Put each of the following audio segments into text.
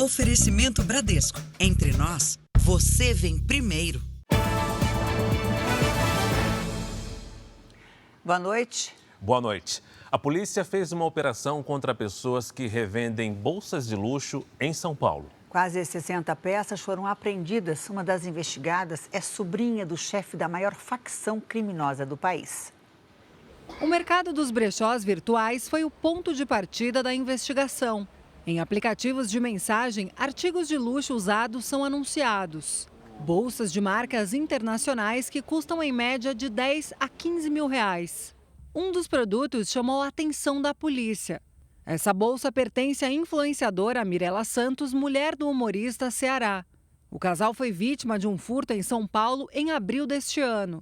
Oferecimento Bradesco. Entre nós, você vem primeiro. Boa noite. Boa noite. A polícia fez uma operação contra pessoas que revendem bolsas de luxo em São Paulo. Quase 60 peças foram apreendidas. Uma das investigadas é sobrinha do chefe da maior facção criminosa do país. O mercado dos brechós virtuais foi o ponto de partida da investigação. Em aplicativos de mensagem, artigos de luxo usados são anunciados. Bolsas de marcas internacionais que custam em média de 10 a 15 mil reais. Um dos produtos chamou a atenção da polícia. Essa bolsa pertence à influenciadora Mirella Santos, mulher do humorista Ceará. O casal foi vítima de um furto em São Paulo em abril deste ano.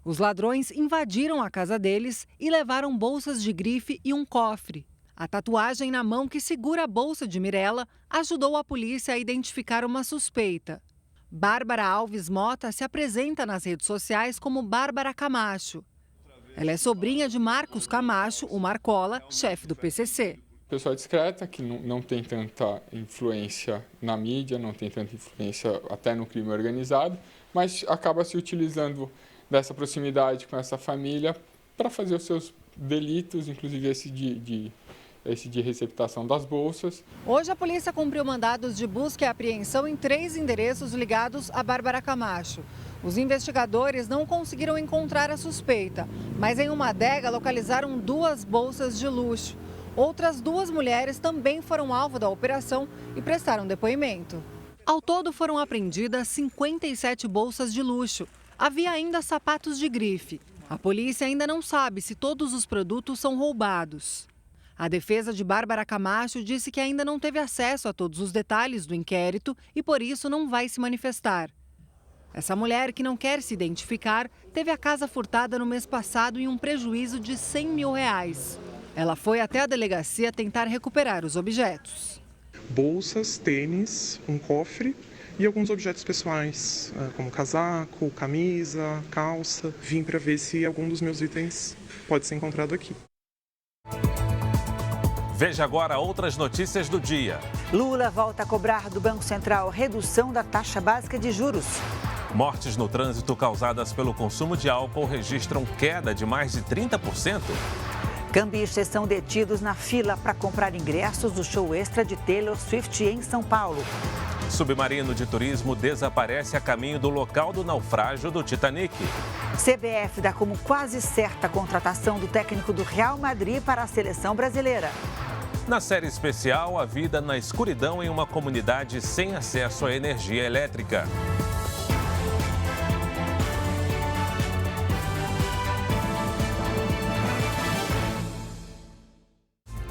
Os ladrões invadiram a casa deles e levaram bolsas de grife e um cofre. A tatuagem na mão que segura a bolsa de Mirella ajudou a polícia a identificar uma suspeita. Bárbara Alves Mota se apresenta nas redes sociais como Bárbara Camacho. Ela é sobrinha de Marcos Camacho, o Marcola, chefe do PCC. Pessoa discreta, que não tem tanta influência na mídia, não tem tanta influência até no crime organizado, mas acaba se utilizando dessa proximidade com essa família para fazer os seus delitos, inclusive esse de receptação das bolsas. Hoje a polícia cumpriu mandados de busca e apreensão em 3 endereços ligados a Bárbara Camacho. Os investigadores não conseguiram encontrar a suspeita, mas em uma adega localizaram 2 bolsas de luxo. Outras 2 mulheres também foram alvo da operação e prestaram depoimento. Ao todo foram apreendidas 57 bolsas de luxo. Havia ainda sapatos de grife. A polícia ainda não sabe se todos os produtos são roubados. A defesa de Bárbara Camacho disse que ainda não teve acesso a todos os detalhes do inquérito e, por isso, não vai se manifestar. Essa mulher, que não quer se identificar, teve a casa furtada no mês passado em um prejuízo de 100 mil reais. Ela foi até a delegacia tentar recuperar os objetos. Bolsas, tênis, um cofre e alguns objetos pessoais, como casaco, camisa, calça. Vim para ver se algum dos meus itens pode ser encontrado aqui. Veja agora outras notícias do dia. Lula volta a cobrar do Banco Central redução da taxa básica de juros. Mortes no trânsito causadas pelo consumo de álcool registram queda de mais de 30%. Cambistas são detidos na fila para comprar ingressos do show extra de Taylor Swift em São Paulo. Submarino de turismo desaparece a caminho do local do naufrágio do Titanic. CBF dá como quase certa a contratação do técnico do Real Madrid para a seleção brasileira. Na série especial, a vida na escuridão em uma comunidade sem acesso à energia elétrica.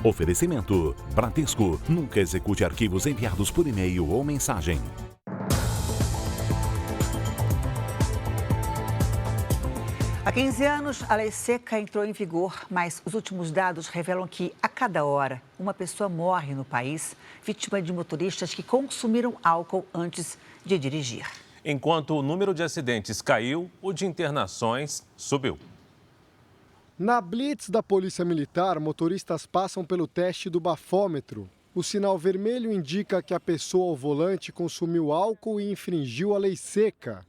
Oferecimento: Bradesco. Nunca execute arquivos enviados por e-mail ou mensagem. Há 15 anos, a lei seca entrou em vigor, mas os últimos dados revelam que, a cada hora, uma pessoa morre no país vítima de motoristas que consumiram álcool antes de dirigir. Enquanto o número de acidentes caiu, o de internações subiu. Na blitz da Polícia Militar, motoristas passam pelo teste do bafômetro. O sinal vermelho indica que a pessoa ao volante consumiu álcool e infringiu a lei seca.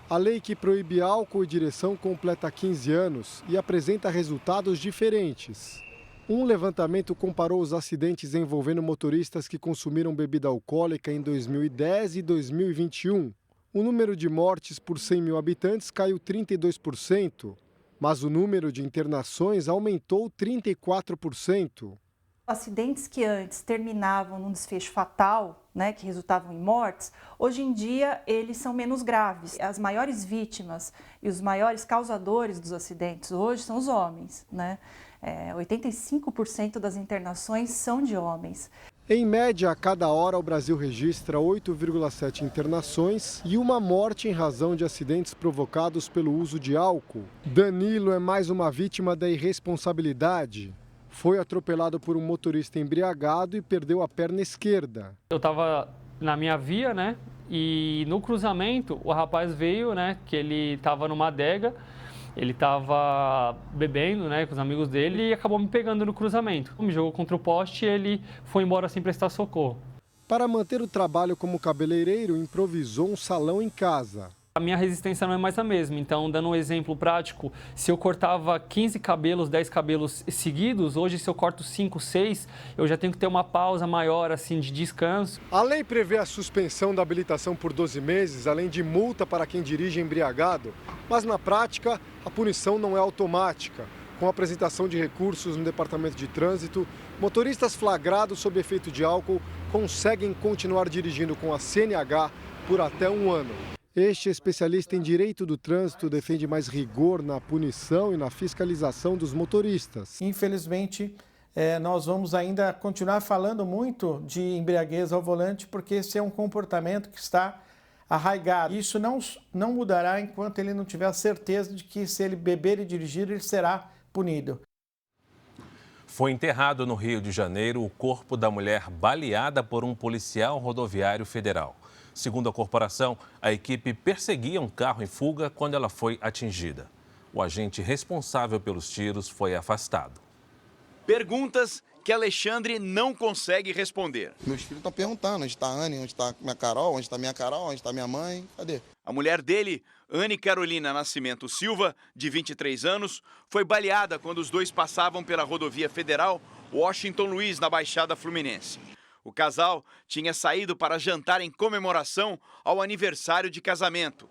A lei que proíbe álcool e direção completa 15 anos e apresenta resultados diferentes. Um levantamento comparou os acidentes envolvendo motoristas que consumiram bebida alcoólica em 2010 e 2021. O número de mortes por 100 mil habitantes caiu 32%. Mas o número de internações aumentou 34%. Acidentes que antes terminavam num desfecho fatal, que resultavam em mortes, hoje em dia eles são menos graves. As maiores vítimas e os maiores causadores dos acidentes hoje são os homens. 85% das internações são de homens. Em média, a cada hora, o Brasil registra 8,7 internações e uma morte em razão de acidentes provocados pelo uso de álcool. Danilo é mais uma vítima da irresponsabilidade. Foi atropelado por um motorista embriagado e perdeu a perna esquerda. Eu estava na minha via, e no cruzamento o rapaz veio, que ele estava numa adega. Ele estava bebendo, com os amigos dele e acabou me pegando no cruzamento. Me jogou contra o poste e ele foi embora sem prestar socorro. Para manter o trabalho como cabeleireiro, improvisou um salão em casa. A minha resistência não é mais a mesma, então, dando um exemplo prático, se eu cortava 15 cabelos, 10 cabelos seguidos, hoje se eu corto 5, 6, eu já tenho que ter uma pausa maior, assim, de descanso. A lei prevê a suspensão da habilitação por 12 meses, além de multa para quem dirige embriagado, mas na prática, a punição não é automática. Com a apresentação de recursos no Departamento de Trânsito, motoristas flagrados sob efeito de álcool conseguem continuar dirigindo com a CNH por até 1 ano. Este especialista em direito do trânsito defende mais rigor na punição e na fiscalização dos motoristas. Infelizmente, nós vamos ainda continuar falando muito de embriaguez ao volante, porque esse é um comportamento que está arraigado. Isso não mudará enquanto ele não tiver a certeza de que, se ele beber e dirigir, ele será punido. Foi enterrado no Rio de Janeiro o corpo da mulher baleada por um policial rodoviário federal. Segundo a corporação, a equipe perseguia um carro em fuga quando ela foi atingida. O agente responsável pelos tiros foi afastado. Perguntas que Alexandre não consegue responder. Meus filhos estão perguntando onde está a Anne, onde está minha Carol, onde está minha Carol, onde está minha mãe, cadê? A mulher dele, Anne Carolina Nascimento Silva, de 23 anos, foi baleada quando os dois passavam pela rodovia federal Washington Luiz, na Baixada Fluminense. O casal tinha saído para jantar em comemoração ao aniversário de casamento.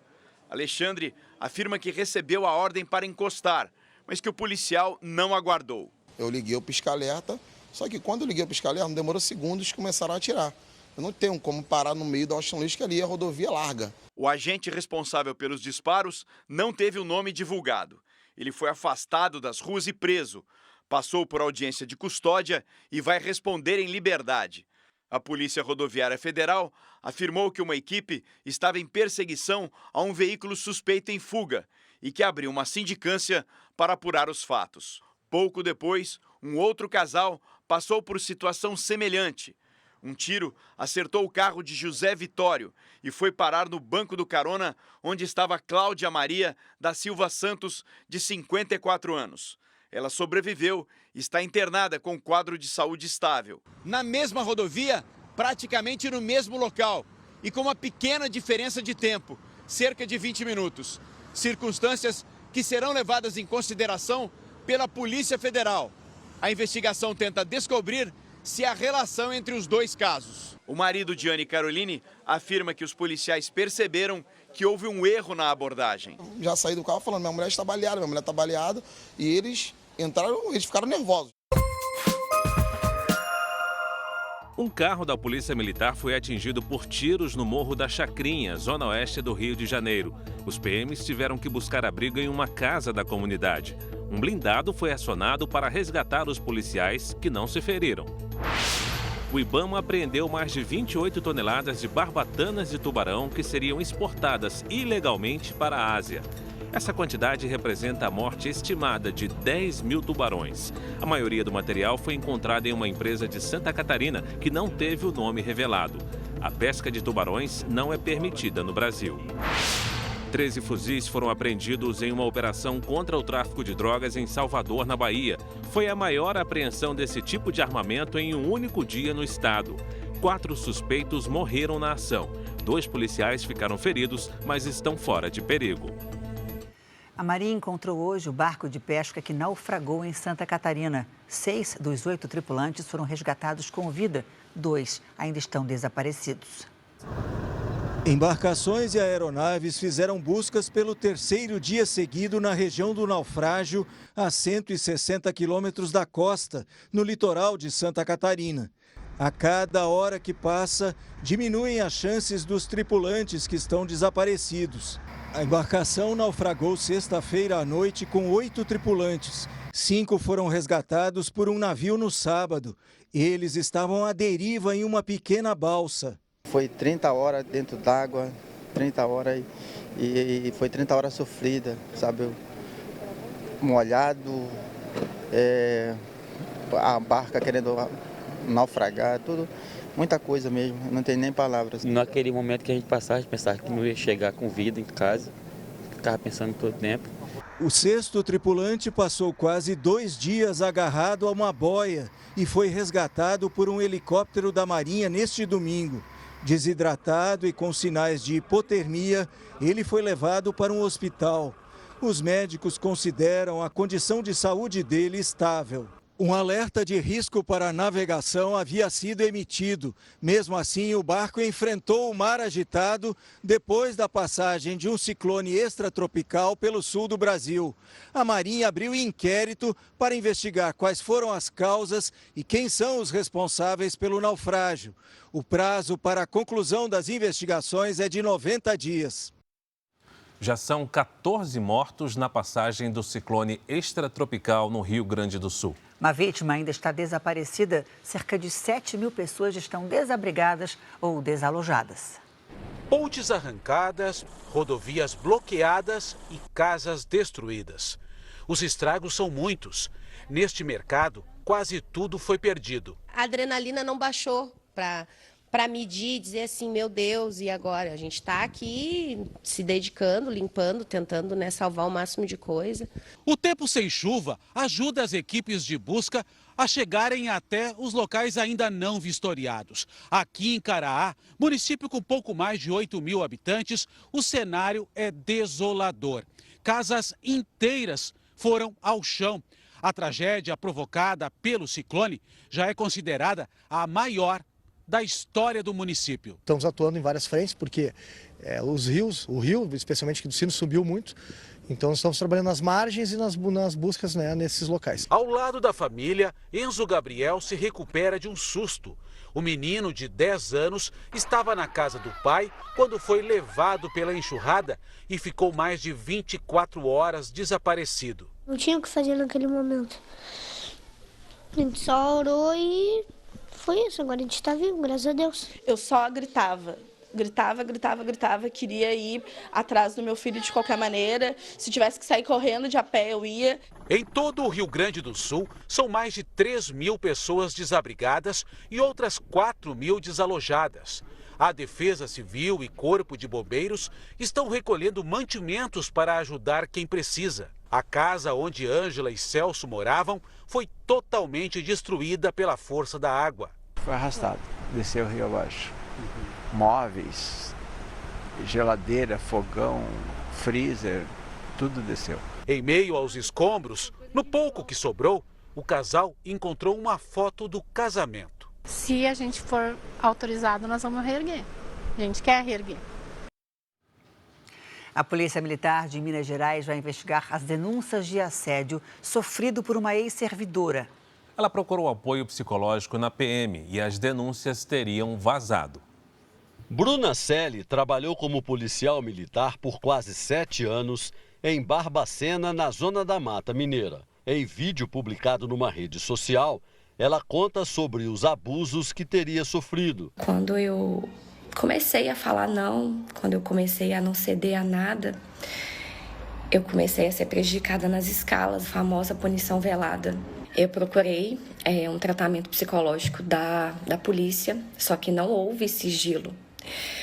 Alexandre afirma que recebeu a ordem para encostar, mas que o policial não aguardou. Eu liguei o pisca-alerta, só que quando eu liguei o pisca-alerta, não demorou segundos e começaram a atirar. Eu não tenho como parar no meio da Washington Luiz, que ali é a rodovia larga. O agente responsável pelos disparos não teve o nome divulgado. Ele foi afastado das ruas e preso. Passou por audiência de custódia e vai responder em liberdade. A Polícia Rodoviária Federal afirmou que uma equipe estava em perseguição a um veículo suspeito em fuga e que abriu uma sindicância para apurar os fatos. Pouco depois, um outro casal passou por situação semelhante. Um tiro acertou o carro de José Vitório e foi parar no banco do carona, onde estava Cláudia Maria da Silva Santos, de 54 anos. Ela sobreviveu e está internada com quadro de saúde estável. Na mesma rodovia, praticamente no mesmo local e com uma pequena diferença de tempo, cerca de 20 minutos. Circunstâncias que serão levadas em consideração pela Polícia Federal. A investigação tenta descobrir se há relação entre os dois casos. O marido de Anne Caroline afirma que os policiais perceberam que houve um erro na abordagem. Já saí do carro falando, minha mulher está baleada, e eles ficaram nervosos. Um carro da Polícia Militar foi atingido por tiros no Morro da Chacrinha, zona oeste do Rio de Janeiro. Os PMs tiveram que buscar abrigo em uma casa da comunidade. Um blindado foi acionado para resgatar os policiais, que não se feriram. O IBAMA apreendeu mais de 28 toneladas de barbatanas de tubarão que seriam exportadas ilegalmente para a Ásia. Essa quantidade representa a morte estimada de 10 mil tubarões. A maioria do material foi encontrada em uma empresa de Santa Catarina que não teve o nome revelado. A pesca de tubarões não é permitida no Brasil. 13 fuzis foram apreendidos em uma operação contra o tráfico de drogas em Salvador, na Bahia. Foi a maior apreensão desse tipo de armamento em um único dia no estado. 4 suspeitos morreram na ação. 2 policiais ficaram feridos, mas estão fora de perigo. A Marinha encontrou hoje o barco de pesca que naufragou em Santa Catarina. 6 dos 8 tripulantes foram resgatados com vida. 2 ainda estão desaparecidos. Embarcações e aeronaves fizeram buscas pelo 3º dia seguido na região do naufrágio, a 160 quilômetros da costa, no litoral de Santa Catarina. A cada hora que passa, diminuem as chances dos tripulantes que estão desaparecidos. A embarcação naufragou sexta-feira à noite com 8 tripulantes. 5 foram resgatados por um navio no sábado. Eles estavam à deriva em uma pequena balsa. Foi 30 horas dentro d'água, 30 horas e foi 30 horas sofrida, sabe? Molhado, a barca querendo naufragar, tudo, muita coisa mesmo, não tem nem palavras. Naquele momento que a gente passava, a gente pensava que não ia chegar com vida em casa, ficava pensando todo o tempo. O sexto tripulante passou quase 2 dias agarrado a uma boia e foi resgatado por um helicóptero da Marinha neste domingo. Desidratado e com sinais de hipotermia, ele foi levado para um hospital. Os médicos consideram a condição de saúde dele estável. Um alerta de risco para a navegação havia sido emitido. Mesmo assim, o barco enfrentou o mar agitado depois da passagem de um ciclone extratropical pelo sul do Brasil. A Marinha abriu inquérito para investigar quais foram as causas e quem são os responsáveis pelo naufrágio. O prazo para a conclusão das investigações é de 90 dias. Já são 14 mortos na passagem do ciclone extratropical no Rio Grande do Sul. Uma vítima ainda está desaparecida. Cerca de 7.000 pessoas estão desabrigadas ou desalojadas. Pontes arrancadas, rodovias bloqueadas e casas destruídas. Os estragos são muitos. Neste mercado, quase tudo foi perdido. A adrenalina não baixou para medir e dizer assim, meu Deus, e agora? A gente está aqui se dedicando, limpando, tentando, salvar o máximo de coisa. O tempo sem chuva ajuda as equipes de busca a chegarem até os locais ainda não vistoriados. Aqui em Caraá, município com pouco mais de 8.000 habitantes, o cenário é desolador. Casas inteiras foram ao chão. A tragédia provocada pelo ciclone já é considerada a maior da história do município. Estamos atuando em várias frentes, porque o rio, especialmente aqui do Sino, subiu muito. Então estamos trabalhando nas margens e nas buscas nesses locais. Ao lado da família, Enzo Gabriel se recupera de um susto. O menino de 10 anos estava na casa do pai quando foi levado pela enxurrada e ficou mais de 24 horas desaparecido. Não tinha o que fazer naquele momento. A gente só orou e foi isso, agora a gente está vivo, graças a Deus. Eu só gritava, queria ir atrás do meu filho de qualquer maneira. Se tivesse que sair correndo de a pé, eu ia. Em todo o Rio Grande do Sul, são mais de 3.000 pessoas desabrigadas e outras 4.000 desalojadas. A Defesa Civil e Corpo de Bombeiros estão recolhendo mantimentos para ajudar quem precisa. A casa onde Ângela e Celso moravam foi totalmente destruída pela força da água. Foi arrastado, desceu o rio abaixo. Móveis, geladeira, fogão, freezer, tudo desceu. Em meio aos escombros, no pouco que sobrou, o casal encontrou uma foto do casamento. Se a gente for autorizado, nós vamos reerguer. A gente quer reerguer. A Polícia Militar de Minas Gerais vai investigar as denúncias de assédio sofrido por uma ex-servidora. Ela procurou apoio psicológico na PM e as denúncias teriam vazado. Bruna Selle trabalhou como policial militar por quase 7 anos em Barbacena, na zona da Mata Mineira. Em vídeo publicado numa rede social, ela conta sobre os abusos que teria sofrido. Quando eu comecei a falar não, quando eu comecei a não ceder a nada, eu comecei a ser prejudicada nas escalas, a famosa punição velada. Eu procurei um tratamento psicológico da polícia, só que não houve sigilo.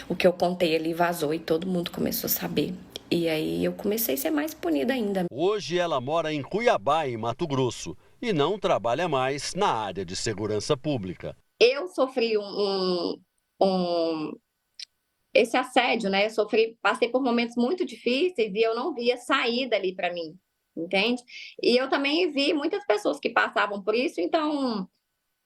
O que eu contei ali vazou e todo mundo começou a saber. E aí eu comecei a ser mais punida ainda. Hoje ela mora em Cuiabá, em Mato Grosso, e não trabalha mais na área de segurança pública. Eu sofri esse assédio, né? Passei por momentos muito difíceis e eu não via saída ali para mim, entende? E eu também vi muitas pessoas que passavam por isso, então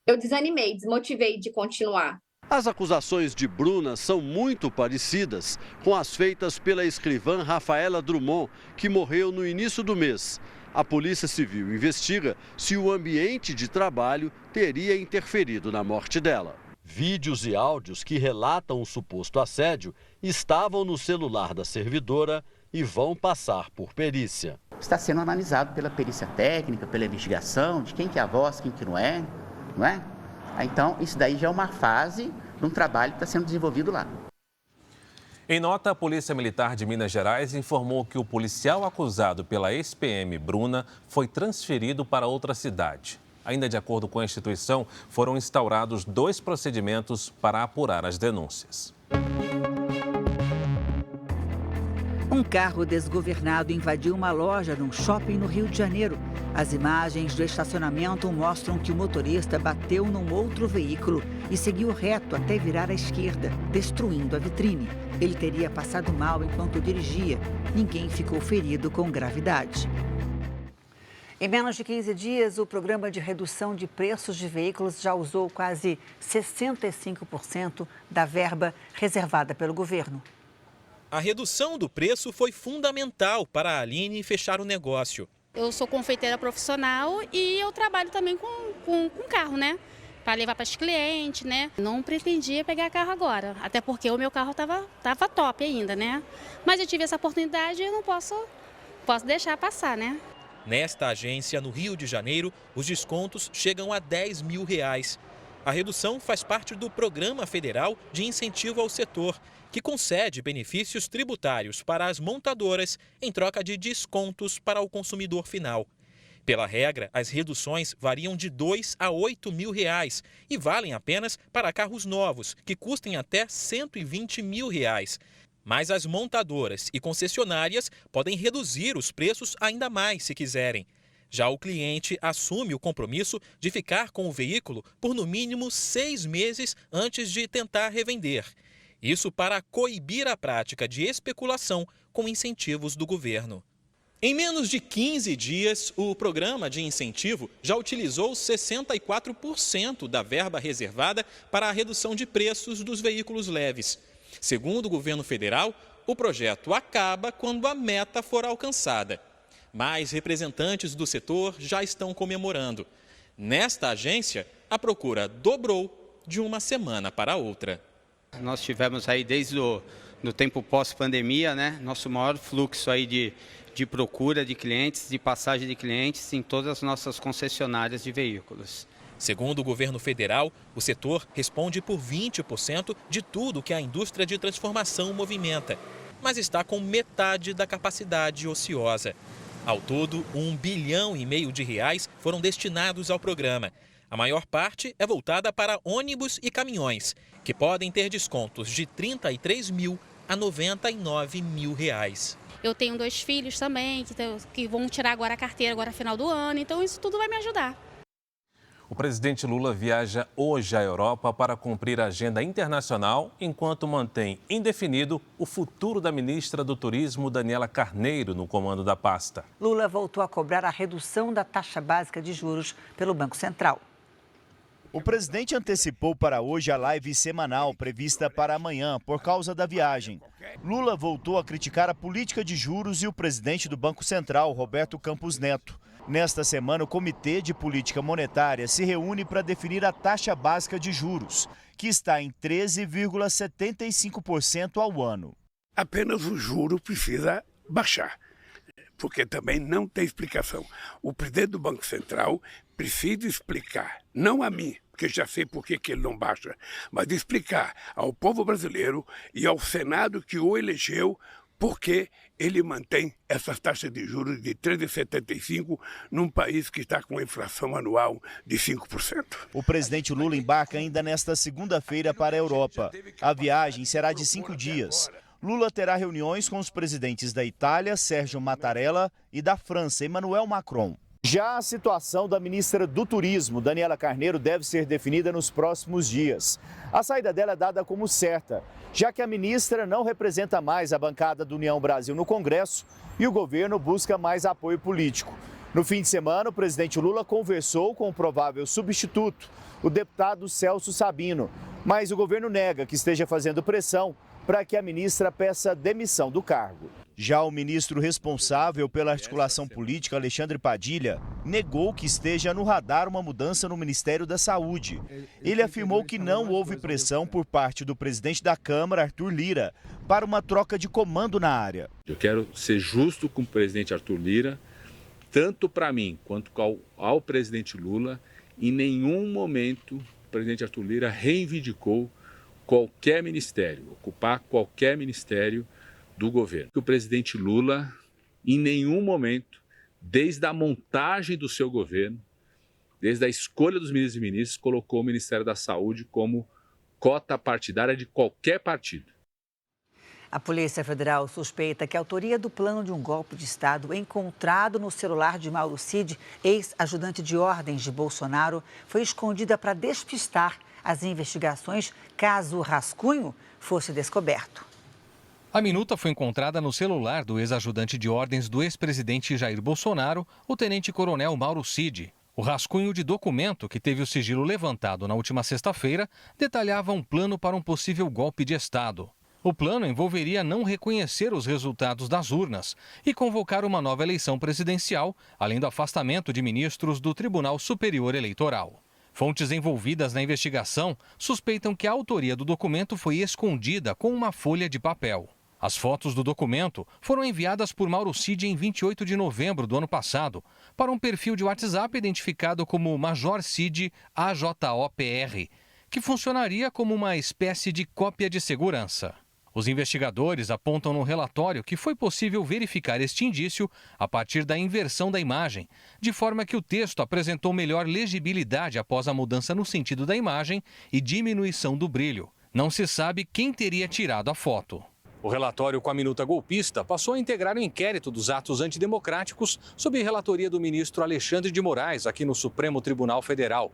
eu desanimei, desmotivei de continuar. As acusações de Bruna são muito parecidas com as feitas pela escrivã Rafaela Drummond, que morreu no início do mês. A Polícia Civil investiga se o ambiente de trabalho teria interferido na morte dela. Vídeos e áudios que relatam o suposto assédio estavam no celular da servidora e vão passar por perícia. Está sendo analisado pela perícia técnica, pela investigação, de quem que é a voz, quem que não é? Então, isso daí já é uma fase de um trabalho que está sendo desenvolvido lá. Em nota, a Polícia Militar de Minas Gerais informou que o policial acusado pela ex-PM Bruna foi transferido para outra cidade. Ainda de acordo com a instituição, foram instaurados 2 procedimentos para apurar as denúncias. Um carro desgovernado invadiu uma loja num shopping no Rio de Janeiro. As imagens do estacionamento mostram que o motorista bateu num outro veículo e seguiu reto até virar à esquerda, destruindo a vitrine. Ele teria passado mal enquanto dirigia. Ninguém ficou ferido com gravidade. Em menos de 15 dias, o programa de redução de preços de veículos já usou quase 65% da verba reservada pelo governo. A redução do preço foi fundamental para a Aline fechar o negócio. Eu sou confeiteira profissional e eu trabalho também com carro, né? Para levar para os clientes, né? Não pretendia pegar carro agora, até porque o meu carro tava top ainda, né? Mas eu tive essa oportunidade e eu não posso deixar passar, né? Nesta agência, no Rio de Janeiro, os descontos chegam a R$10 mil. A redução faz parte do Programa Federal de Incentivo ao Setor, que concede benefícios tributários para as montadoras em troca de descontos para o consumidor final. Pela regra, as reduções variam de R$2 a R$8 mil e valem apenas para carros novos, que custem até R$120 mil. Mas as montadoras e concessionárias podem reduzir os preços ainda mais se quiserem. Já o cliente assume o compromisso de ficar com o veículo por no mínimo 6 meses antes de tentar revender. Isso para coibir a prática de especulação com incentivos do governo. Em menos de 15 dias, o programa de incentivo já utilizou 64% da verba reservada para a redução de preços dos veículos leves. Segundo o governo federal, o projeto acaba quando a meta for alcançada. Mas representantes do setor já estão comemorando. Nesta agência, a procura dobrou de uma semana para outra. Nós tivemos aí desde o tempo pós-pandemia, né, nosso maior fluxo aí de procura de clientes, de passagem de clientes em todas as nossas concessionárias de veículos. Segundo o governo federal, o setor responde por 20% de tudo que a indústria de transformação movimenta, mas está com metade da capacidade ociosa. Ao todo, R$1,5 bilhão foram destinados ao programa. A maior parte é voltada para ônibus e caminhões, que podem ter descontos de R$33 mil a R$99 mil. Eu tenho 2 filhos também que vão tirar agora a carteira agora no final do ano, então isso tudo vai me ajudar. O presidente Lula viaja hoje à Europa para cumprir a agenda internacional, enquanto mantém indefinido o futuro da ministra do Turismo, Daniela Carneiro, no comando da pasta. Lula voltou a cobrar a redução da taxa básica de juros pelo Banco Central. O presidente antecipou para hoje a live semanal prevista para amanhã por causa da viagem. Lula voltou a criticar a política de juros e o presidente do Banco Central, Roberto Campos Neto. Nesta semana, o Comitê de Política Monetária se reúne para definir a taxa básica de juros, que está em 13,75% ao ano. Apenas o juro precisa baixar, porque também não tem explicação. O presidente do Banco Central precisa explicar, não a mim, porque já sei por que ele não baixa, mas explicar ao povo brasileiro e ao Senado que o elegeu por que ele mantém essas taxas de juros de 13,75% num país que está com inflação anual de 5%. O presidente Lula embarca ainda nesta segunda-feira para a Europa. A viagem será de 5 dias. Lula terá reuniões com os presidentes da Itália, Sérgio Mattarella, e da França, Emmanuel Macron. Já a situação da ministra do Turismo, Daniela Carneiro, deve ser definida nos próximos dias. A saída dela é dada como certa, já que a ministra não representa mais a bancada do União Brasil no Congresso e o governo busca mais apoio político. No fim de semana, o presidente Lula conversou com o provável substituto, o deputado Celso Sabino, mas o governo nega que esteja fazendo pressão para que a ministra peça demissão do cargo. Já o ministro responsável pela articulação política, Alexandre Padilha, negou que esteja no radar uma mudança no Ministério da Saúde. Ele afirmou que não houve pressão por parte do presidente da Câmara, Arthur Lira, para uma troca de comando na área. Eu quero ser justo com o presidente Arthur Lira, tanto para mim quanto ao presidente Lula. Em nenhum momento o presidente Arthur Lira reivindicou qualquer ministério, ocupar qualquer ministério do governo. O presidente Lula, em nenhum momento, desde a montagem do seu governo, desde a escolha dos ministros e ministras, colocou o Ministério da Saúde como cota partidária de qualquer partido. A Polícia Federal suspeita que a autoria do plano de um golpe de Estado encontrado no celular de Mauro Cid, ex-ajudante de ordens de Bolsonaro, foi escondida para despistar as investigações caso o rascunho fosse descoberto. A minuta foi encontrada no celular do ex-ajudante de ordens do ex-presidente Jair Bolsonaro, o tenente-coronel Mauro Cid. O rascunho de documento, que teve o sigilo levantado na última sexta-feira, detalhava um plano para um possível golpe de Estado. O plano envolveria não reconhecer os resultados das urnas e convocar uma nova eleição presidencial, além do afastamento de ministros do Tribunal Superior Eleitoral. Fontes envolvidas na investigação suspeitam que a autoria do documento foi escondida com uma folha de papel. As fotos do documento foram enviadas por Mauro Cid em 28 de novembro do ano passado para um perfil de WhatsApp identificado como Major Cid AJOPR, que funcionaria como uma espécie de cópia de segurança. Os investigadores apontam no relatório que foi possível verificar este indício a partir da inversão da imagem, de forma que o texto apresentou melhor legibilidade após a mudança no sentido da imagem e diminuição do brilho. Não se sabe quem teria tirado a foto. O relatório com a minuta golpista passou a integrar o inquérito dos atos antidemocráticos sob relatoria do ministro Alexandre de Moraes, aqui no Supremo Tribunal Federal.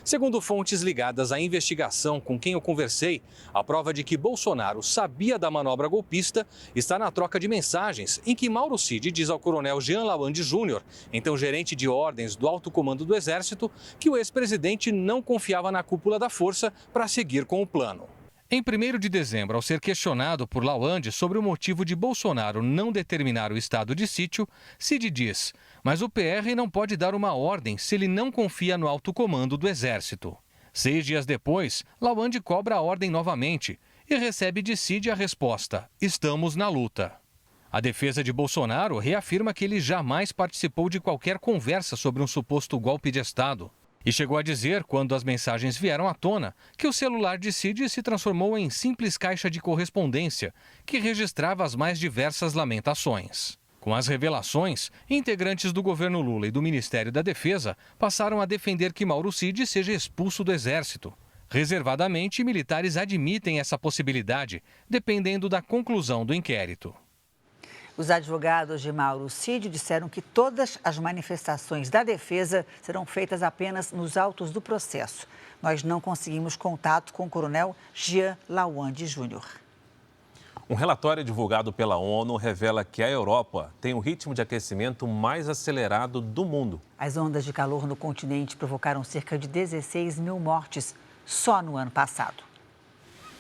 Segundo fontes ligadas à investigação com quem eu conversei, a prova de que Bolsonaro sabia da manobra golpista está na troca de mensagens em que Mauro Cid diz ao coronel Jean Lawande Júnior, então gerente de ordens do alto comando do Exército, que o ex-presidente não confiava na cúpula da força para seguir com o plano. Em 1º de dezembro, ao ser questionado por Lawande sobre o motivo de Bolsonaro não determinar o estado de sítio, Cid diz: mas o PR não pode dar uma ordem se ele não confia no alto comando do Exército. 6 dias depois, Lawande cobra a ordem novamente e recebe de Cid a resposta: estamos na luta. A defesa de Bolsonaro reafirma que ele jamais participou de qualquer conversa sobre um suposto golpe de Estado. E chegou a dizer, quando as mensagens vieram à tona, que o celular de Cid se transformou em simples caixa de correspondência, que registrava as mais diversas lamentações. Com as revelações, integrantes do governo Lula e do Ministério da Defesa passaram a defender que Mauro Cid seja expulso do Exército. Reservadamente, militares admitem essa possibilidade, dependendo da conclusão do inquérito. Os advogados de Mauro Cid disseram que todas as manifestações da defesa serão feitas apenas nos autos do processo. Nós não conseguimos contato com o coronel Jean Lawande Júnior. Um relatório divulgado pela ONU revela que a Europa tem o ritmo de aquecimento mais acelerado do mundo. As ondas de calor no continente provocaram cerca de 16 mil mortes só no ano passado.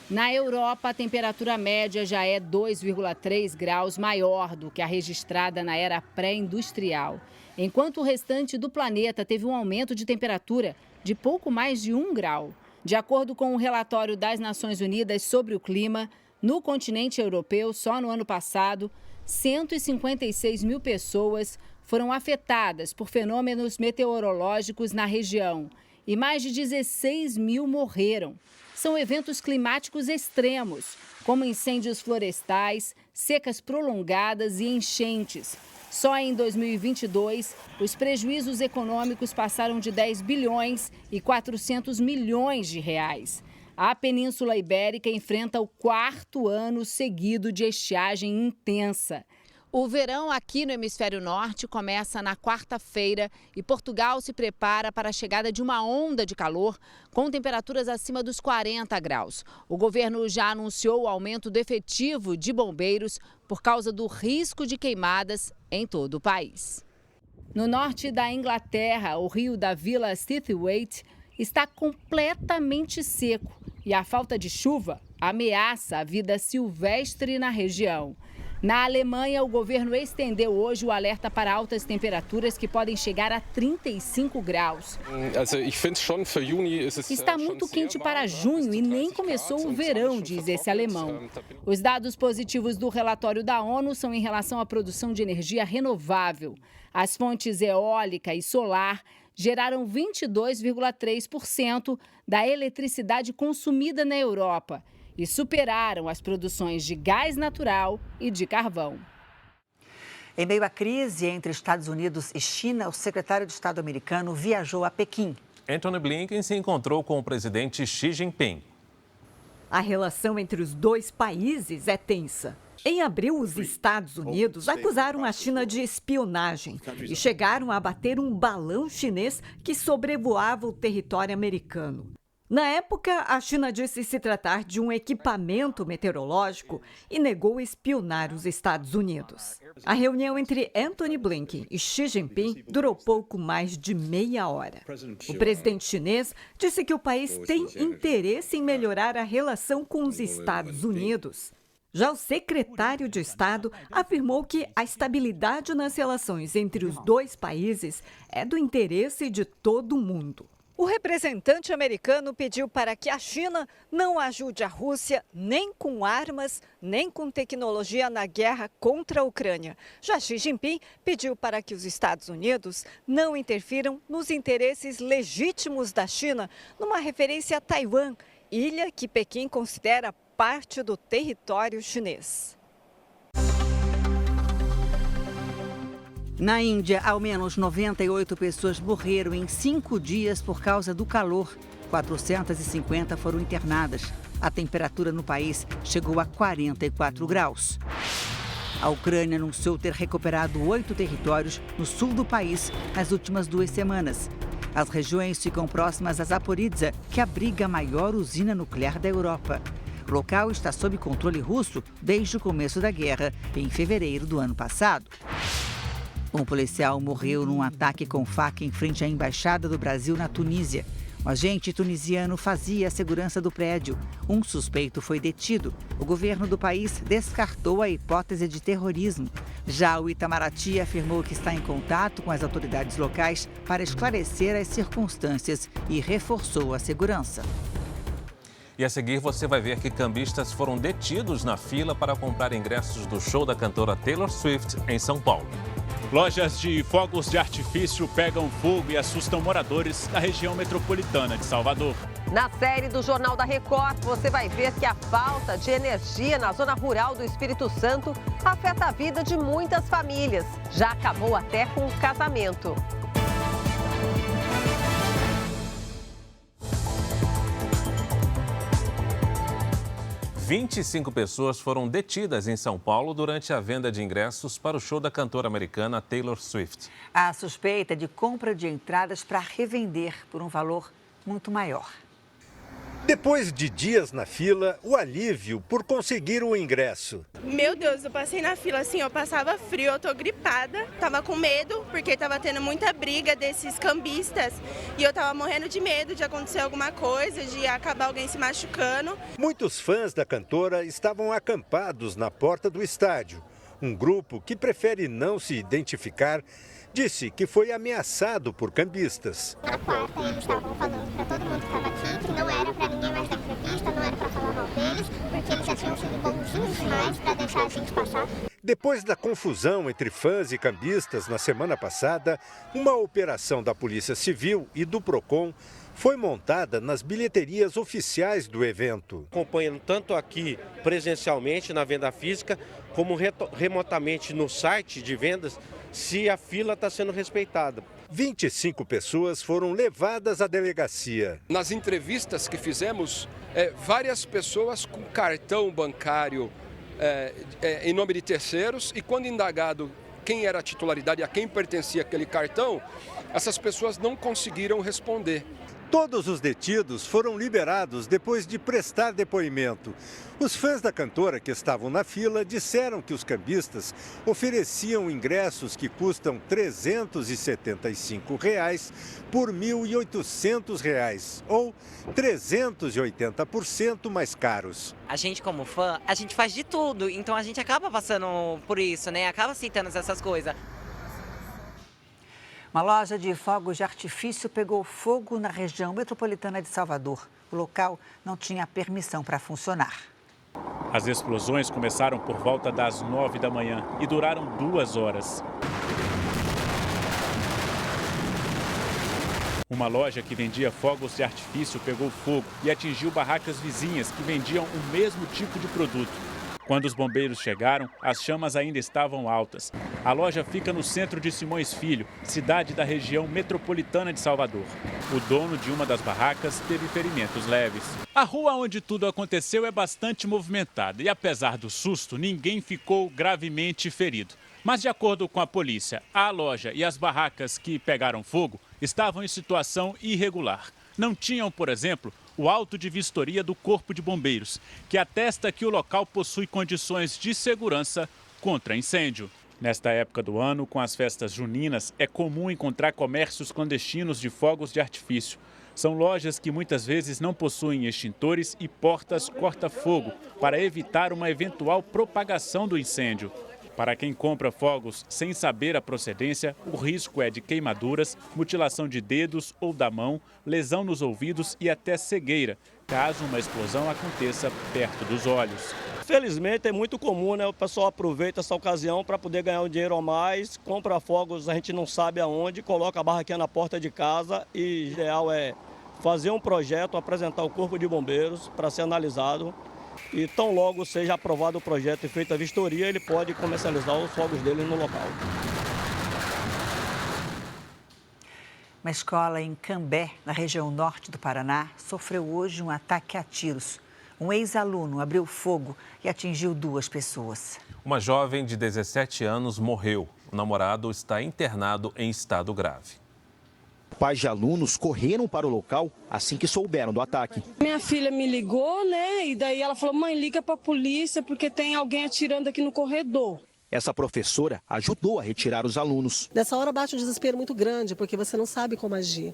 Na Europa, a temperatura média já é 2,3 graus maior do que a registrada na era pré-industrial, enquanto o restante do planeta teve um aumento de temperatura de pouco mais de 1 grau. De acordo com um relatório das Nações Unidas sobre o clima, no continente europeu, só no ano passado, 156 mil pessoas foram afetadas por fenômenos meteorológicos na região e mais de 16 mil morreram. São eventos climáticos extremos, como incêndios florestais, secas prolongadas e enchentes. Só em 2022, os prejuízos econômicos passaram de 10 bilhões e 400 milhões de reais. A Península Ibérica enfrenta o 4º ano seguido de estiagem intensa. O verão aqui no Hemisfério Norte começa na quarta-feira e Portugal se prepara para a chegada de uma onda de calor com temperaturas acima dos 40 graus. O governo já anunciou o aumento do efetivo de bombeiros por causa do risco de queimadas em todo o país. No norte da Inglaterra, o rio da Vila Stithwaite está completamente seco e a falta de chuva ameaça a vida silvestre na região. Na Alemanha, o governo estendeu hoje o alerta para altas temperaturas que podem chegar a 35 graus. Está muito quente para junho e nem começou o verão, diz esse alemão. Os dados positivos do relatório da ONU são em relação à produção de energia renovável. As fontes eólica e solar geraram 22,3% da eletricidade consumida na Europa e superaram as produções de gás natural e de carvão. Em meio à crise entre Estados Unidos e China, o secretário de Estado americano viajou a Pequim. Antony Blinken se encontrou com o presidente Xi Jinping. A relação entre os dois países é tensa. Em abril, os Estados Unidos acusaram a China de espionagem e chegaram a abater um balão chinês que sobrevoava o território americano. Na época, a China disse se tratar de um equipamento meteorológico e negou espionar os Estados Unidos. A reunião entre Antony Blinken e Xi Jinping durou pouco mais de meia hora. O presidente chinês disse que o país tem interesse em melhorar a relação com os Estados Unidos. Já o secretário de Estado afirmou que a estabilidade nas relações entre os dois países é do interesse de todo mundo. O representante americano pediu para que a China não ajude a Rússia nem com armas, nem com tecnologia na guerra contra a Ucrânia. Já Xi Jinping pediu para que os Estados Unidos não interfiram nos interesses legítimos da China, numa referência a Taiwan, ilha que Pequim considera parte do território chinês. Na Índia, ao menos 98 pessoas morreram em 5 dias por causa do calor. 450 foram internadas. A temperatura no país chegou a 44 graus. A Ucrânia anunciou ter recuperado 8 territórios no sul do país nas últimas 2 semanas. As regiões ficam próximas a Zaporizhzhia, que abriga a maior usina nuclear da Europa. O local está sob controle russo desde o começo da guerra, em fevereiro do ano passado. Um policial morreu num ataque com faca em frente à Embaixada do Brasil na Tunísia. Um agente tunisiano fazia a segurança do prédio. Um suspeito foi detido. O governo do país descartou a hipótese de terrorismo. Já o Itamaraty afirmou que está em contato com as autoridades locais para esclarecer as circunstâncias e reforçou a segurança. E a seguir você vai ver que cambistas foram detidos na fila para comprar ingressos do show da cantora Taylor Swift em São Paulo. Lojas de fogos de artifício pegam fogo e assustam moradores da região metropolitana de Salvador. Na série do Jornal da Record, você vai ver que a falta de energia na zona rural do Espírito Santo afeta a vida de muitas famílias. Já acabou até com o casamento. – 25 pessoas foram detidas em São Paulo durante a venda de ingressos para o show da cantora americana Taylor Swift. A suspeita é de compra de entradas para revender por um valor muito maior. Depois de dias na fila, o alívio por conseguir o ingresso. Meu Deus, eu passei na fila assim, eu passava frio, eu tô gripada. Tava com medo, porque tava tendo muita briga desses cambistas. E eu tava morrendo de medo de acontecer alguma coisa, de acabar alguém se machucando. Muitos fãs da cantora estavam acampados na porta do estádio. Um grupo que prefere não se identificar disse que foi ameaçado por cambistas. Na quarta, eles estavam falando para todo mundo que estava aqui que não era para ninguém mais da entrevista, não era para falar mal deles, porque eles já tinham sido bonzinhos demais para deixar a gente passar. Depois da confusão entre fãs e cambistas na semana passada, uma operação da Polícia Civil e do Procon foi montada nas bilheterias oficiais do evento. Acompanhando tanto aqui presencialmente na venda física, como remotamente no site de vendas, se a fila está sendo respeitada. 25 pessoas foram levadas à delegacia. Nas entrevistas que fizemos, várias pessoas com cartão bancário em nome de terceiros, e quando indagado quem era a titularidade, a quem pertencia aquele cartão, essas pessoas não conseguiram responder. Todos os detidos foram liberados depois de prestar depoimento. Os fãs da cantora que estavam na fila disseram que os cambistas ofereciam ingressos que custam R$ 375 por R$ 1.800, ou 380% mais caros. A gente, como fã, a gente faz de tudo, então a gente acaba passando por isso, né? Acaba aceitando essas coisas. Uma loja de fogos de artifício pegou fogo na região metropolitana de Salvador. O local não tinha permissão para funcionar. As explosões começaram por volta das 9 da manhã e duraram 2 horas. Uma loja que vendia fogos de artifício pegou fogo e atingiu barracas vizinhas que vendiam o mesmo tipo de produto. Quando os bombeiros chegaram, as chamas ainda estavam altas. A loja fica no centro de Simões Filho, cidade da região metropolitana de Salvador. O dono de uma das barracas teve ferimentos leves. A rua onde tudo aconteceu é bastante movimentada e, apesar do susto, ninguém ficou gravemente ferido. Mas, de acordo com a polícia, a loja e as barracas que pegaram fogo estavam em situação irregular. Não tinham, por exemplo, o auto de vistoria do Corpo de Bombeiros, que atesta que o local possui condições de segurança contra incêndio. Nesta época do ano, com as festas juninas, é comum encontrar comércios clandestinos de fogos de artifício. São lojas que muitas vezes não possuem extintores e portas corta-fogo para evitar uma eventual propagação do incêndio. Para quem compra fogos sem saber a procedência, o risco é de queimaduras, mutilação de dedos ou da mão, lesão nos ouvidos e até cegueira, caso uma explosão aconteça perto dos olhos. Felizmente é muito comum, né? O pessoal aproveita essa ocasião para poder ganhar um dinheiro a mais, compra fogos, a gente não sabe aonde, coloca a barraquinha na porta de casa e o ideal é fazer um projeto, apresentar ao Corpo de Bombeiros para ser analisado. E tão logo seja aprovado o projeto e feita a vistoria, ele pode comercializar os fogos dele no local. Uma escola em Cambé, na região norte do Paraná, sofreu hoje um ataque a tiros. Um ex-aluno abriu fogo e atingiu 2 pessoas. Uma jovem de 17 anos morreu. O namorado está internado em estado grave. Pais de alunos correram para o local assim que souberam do ataque. Minha filha me ligou, né? E daí ela falou: mãe, liga para a polícia porque tem alguém atirando aqui no corredor. Essa professora ajudou a retirar os alunos. Nessa hora bate um desespero muito grande, porque você não sabe como agir.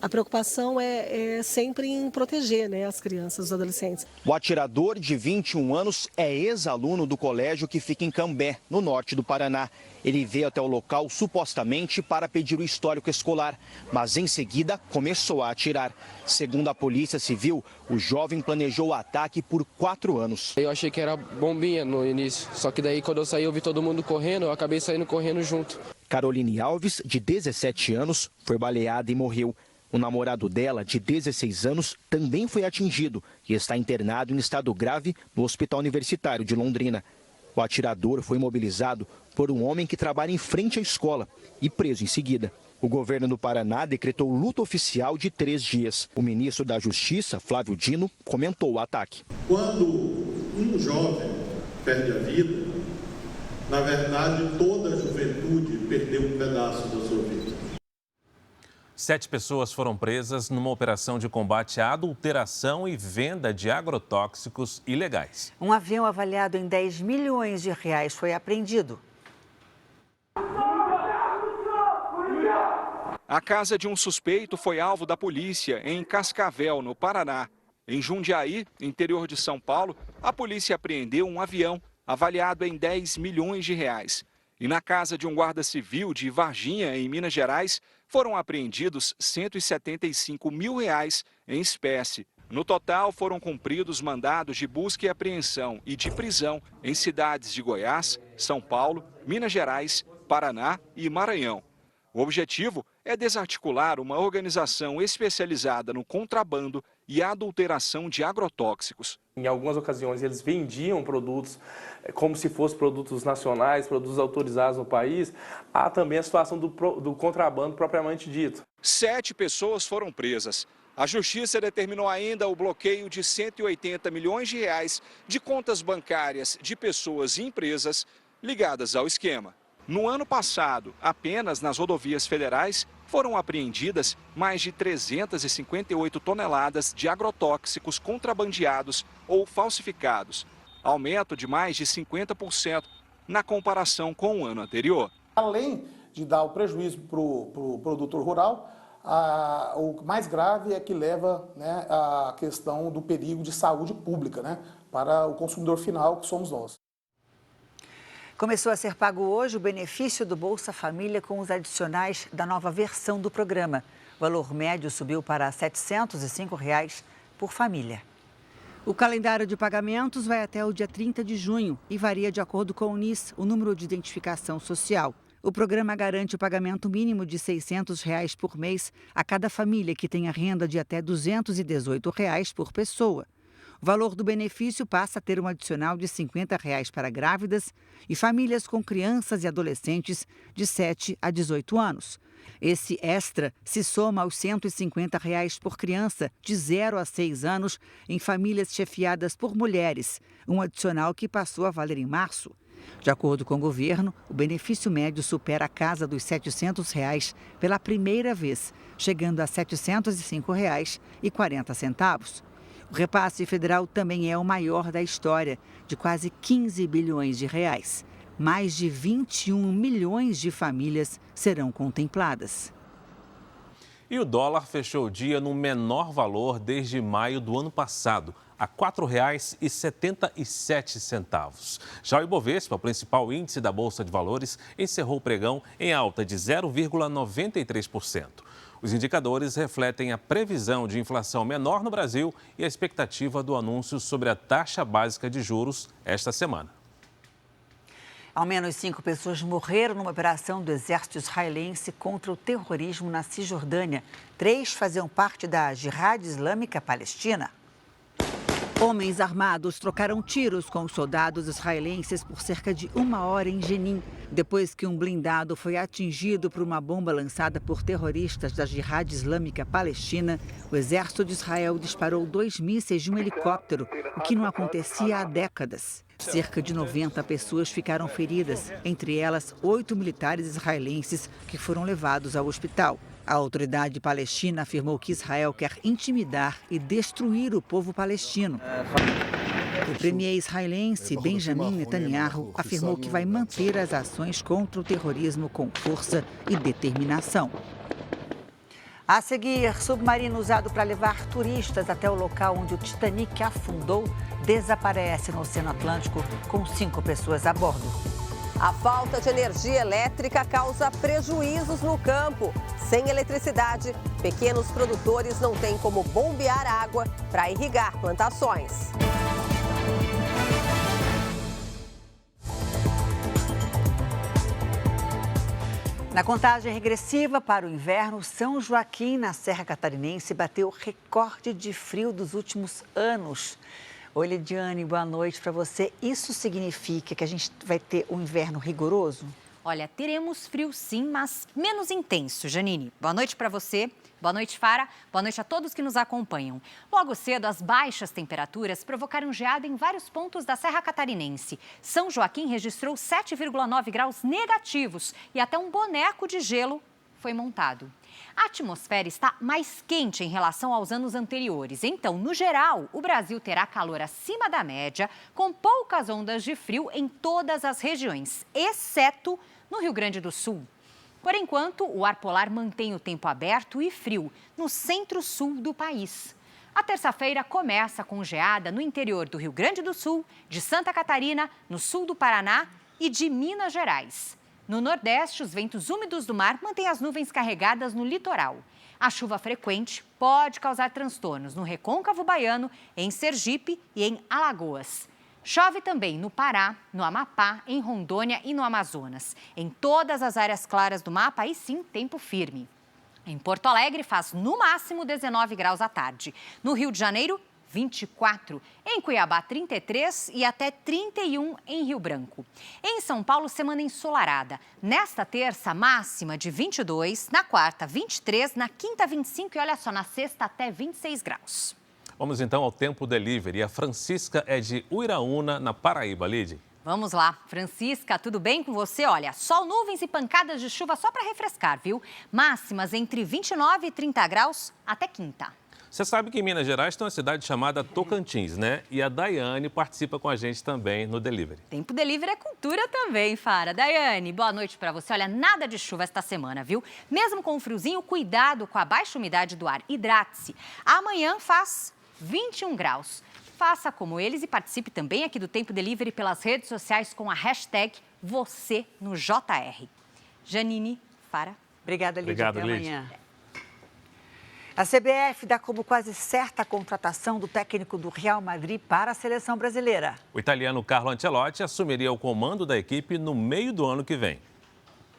A preocupação é sempre em proteger, né, as crianças, os adolescentes. O atirador, de 21 anos, é ex-aluno do colégio que fica em Cambé, no norte do Paraná. Ele veio até o local supostamente para pedir o histórico escolar, mas em seguida começou a atirar. Segundo a Polícia Civil, o jovem planejou o ataque por 4 anos. Eu achei que era bombinha no início, só que daí quando eu saí eu vi todo mundo correndo, eu acabei saindo correndo junto. Caroline Alves, de 17 anos, foi baleada e morreu. O namorado dela, de 16 anos, também foi atingido e está internado em estado grave no Hospital Universitário de Londrina. O atirador foi imobilizado por um homem que trabalha em frente à escola e preso em seguida. O governo do Paraná decretou luto oficial de 3 dias. O ministro da Justiça, Flávio Dino, comentou o ataque. Quando um jovem perde a vida, na verdade toda a juventude perdeu um pedaço da sua vida. 7 pessoas foram presas numa operação de combate à adulteração e venda de agrotóxicos ilegais. Um avião avaliado em 10 milhões de reais foi apreendido. A casa de um suspeito foi alvo da polícia em Cascavel, no Paraná. Em Jundiaí, interior de São Paulo, a polícia apreendeu um avião avaliado em 10 milhões de reais. E na casa de um guarda civil de Varginha, em Minas Gerais, foram apreendidos R$ 175 mil em espécie. No total, foram cumpridos mandados de busca e apreensão e de prisão em cidades de Goiás, São Paulo, Minas Gerais, Paraná e Maranhão. O objetivo é desarticular uma organização especializada no contrabando e adulteração de agrotóxicos. Em algumas ocasiões, eles vendiam produtos como se fossem produtos nacionais, produtos autorizados no país. Há também a situação do contrabando propriamente dito. 7 pessoas foram presas. A Justiça determinou ainda o bloqueio de R$ 180 milhões de contas bancárias de pessoas e empresas ligadas ao esquema. No ano passado, apenas nas rodovias federais, foram apreendidas mais de 358 toneladas de agrotóxicos contrabandeados ou falsificados, aumento de mais de 50% na comparação com o ano anterior. Além de dar o prejuízo para o produtor rural, o mais grave é que leva, né, a questão do perigo de saúde pública, né, para o consumidor final, que somos nós. Começou a ser pago hoje o benefício do Bolsa Família com os adicionais da nova versão do programa. O valor médio subiu para R$ 705 por família. O calendário de pagamentos vai até o dia 30 de junho e varia de acordo com o NIS, o número de identificação social. O programa garante o pagamento mínimo de R$ 600 por mês a cada família que tenha renda de até R$ 218 por pessoa. O valor do benefício passa a ter um adicional de R$ 50 para grávidas e famílias com crianças e adolescentes de 7 a 18 anos. Esse extra se soma aos R$ 150 por criança de 0 a 6 anos em famílias chefiadas por mulheres, um adicional que passou a valer em março. De acordo com o governo, o benefício médio supera a casa dos R$ 700 pela primeira vez, chegando a R$ 705,40. O repasse federal também é o maior da história, de quase 15 bilhões de reais. Mais de 21 milhões de famílias serão contempladas. E o dólar fechou o dia no menor valor desde maio do ano passado, a R$ 4,77. Já o Ibovespa, o principal índice da Bolsa de Valores, encerrou o pregão em alta de 0,93%. Os indicadores refletem a previsão de inflação menor no Brasil e a expectativa do anúncio sobre a taxa básica de juros esta semana. Ao menos 5 pessoas morreram numa operação do exército israelense contra o terrorismo na Cisjordânia. 3 faziam parte da Jihad Islâmica Palestina. Homens armados trocaram tiros com os soldados israelenses por cerca de 1 hora em Jenin, depois que um blindado foi atingido por uma bomba lançada por terroristas da Jihad Islâmica Palestina. O exército de Israel disparou 2 mísseis de um helicóptero, o que não acontecia há décadas. Cerca de 90 pessoas ficaram feridas, entre elas 8 militares israelenses que foram levados ao hospital. A autoridade palestina afirmou que Israel quer intimidar e destruir o povo palestino. O premier israelense Benjamin Netanyahu afirmou que vai manter as ações contra o terrorismo com força e determinação. A seguir, submarino usado para levar turistas até o local onde o Titanic afundou desaparece no Oceano Atlântico com 5 pessoas a bordo. A falta de energia elétrica causa prejuízos no campo. Sem eletricidade, pequenos produtores não têm como bombear água para irrigar plantações. Na contagem regressiva para o inverno, São Joaquim, na Serra Catarinense, bateu o recorde de frio dos últimos anos. Oi, Lidiane, boa noite para você. Isso significa que a gente vai ter um inverno rigoroso? Olha, teremos frio sim, mas menos intenso, Janine. Boa noite para você, boa noite, Fara, boa noite a todos que nos acompanham. Logo cedo, as baixas temperaturas provocaram geada em vários pontos da Serra Catarinense. São Joaquim registrou 7,9 graus negativos e até um boneco de gelo foi montado. A atmosfera está mais quente em relação aos anos anteriores. Então, no geral, o Brasil terá calor acima da média, com poucas ondas de frio em todas as regiões, exceto no Rio Grande do Sul. Por enquanto, o ar polar mantém o tempo aberto e frio no centro-sul do país. A terça-feira começa com geada no interior do Rio Grande do Sul, de Santa Catarina, no sul do Paraná e de Minas Gerais. No Nordeste, os ventos úmidos do mar mantêm as nuvens carregadas no litoral. A chuva frequente pode causar transtornos no Recôncavo Baiano, em Sergipe e em Alagoas. Chove também no Pará, no Amapá, em Rondônia e no Amazonas. Em todas as áreas claras do mapa, aí sim, tempo firme. Em Porto Alegre, faz no máximo 19 graus à tarde. No Rio de Janeiro, 24. Em Cuiabá, 33 e até 31 em Rio Branco. Em São Paulo, semana ensolarada. Nesta terça, máxima de 22. Na quarta, 23. Na quinta, 25. E olha só, na sexta, até 26 graus. Vamos então ao Tempo Delivery. A Francisca é de Uiraúna, na Paraíba. Lide. Vamos lá. Francisca, tudo bem com você? Olha, sol, nuvens e pancadas de chuva só para refrescar, viu? Máximas entre 29 e 30 graus até quinta. Você sabe que em Minas Gerais tem uma cidade chamada Tocantins, né? E a Daiane participa com a gente também no Delivery. Tempo Delivery é cultura também, Fara. Daiane, boa noite para você. Olha, nada de chuva esta semana, viu? Mesmo com o friozinho, cuidado com a baixa umidade do ar. Hidrate-se. Amanhã faz 21 graus. Faça como eles e participe também aqui do Tempo Delivery pelas redes sociais com a hashtag #VocêNoJR. Janine, Fara. Obrigada, Lídia. Obrigado, até Lídia. amanhã. A CBF dá como quase certa a contratação do técnico do Real Madrid para a seleção brasileira. O italiano Carlo Ancelotti assumiria o comando da equipe no meio do ano que vem.